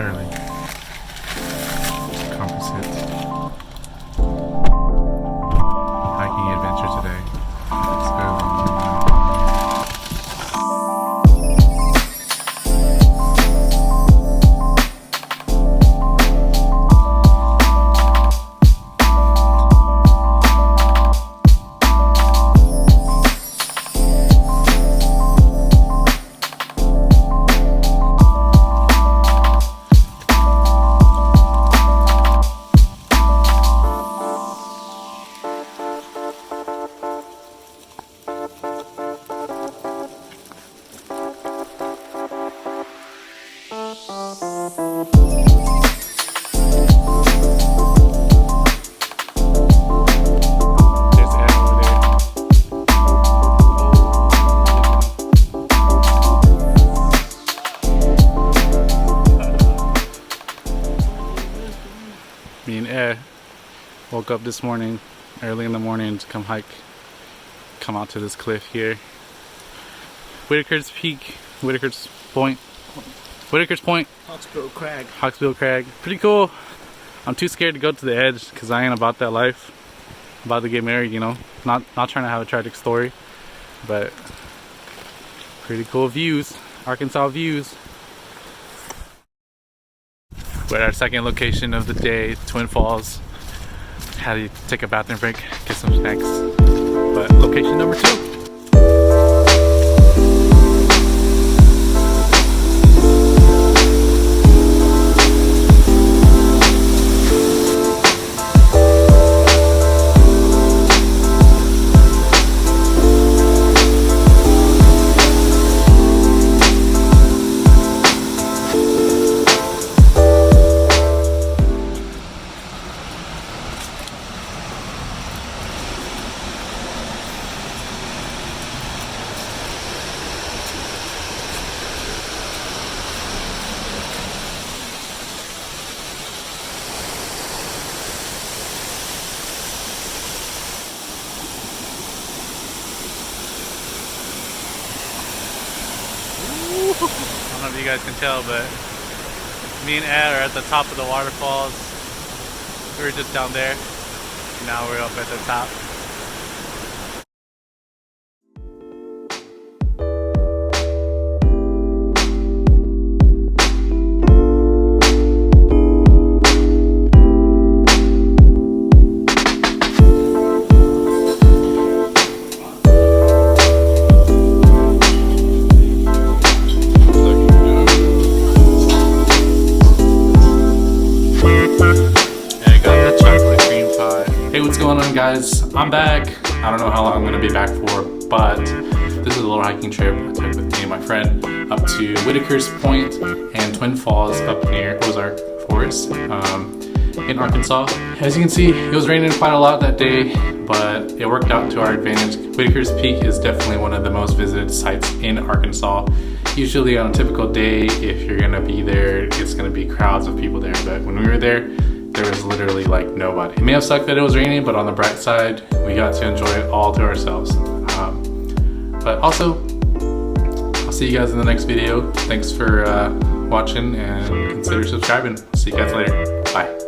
early. Composite hiking adventure today. Let's go. Me and Ed woke up this morning, early in the morning, to come out to this cliff here. Whitaker's Peak, Whitaker's Point, Hawksbill Crag. Hawksbill Crag. Pretty cool. I'm too scared to go to the edge because I ain't about that life. I'm about to get married, you know. Not trying to have a tragic story, but pretty cool views, Arkansas views. We're at our second location of the day, Twin Falls. Had to take a bathroom break, get some snacks. But location number 2. I don't know if you guys can tell, but me and Ed are at the top of the waterfalls. We were just down there. Now we're up at the top. What's going on, guys? I'm back. I don't know how long I'm going to be back for, but this is a little hiking trip I took with me and my friend up to Whitaker's Point and Twin Falls up near Ozark Forest in Arkansas. As you can see, it was raining quite a lot that day, but it worked out to our advantage. Whitaker's Peak is definitely one of the most visited sites in Arkansas. Usually on a typical day, if you're going to be there, it's going to be crowds of people there, but when we were there was literally like nobody. It may have sucked that it was raining, but on the bright side, we got to enjoy it all to ourselves. But also, I'll see you guys in the next video. Thanks for watching and consider subscribing. See you guys later. Bye.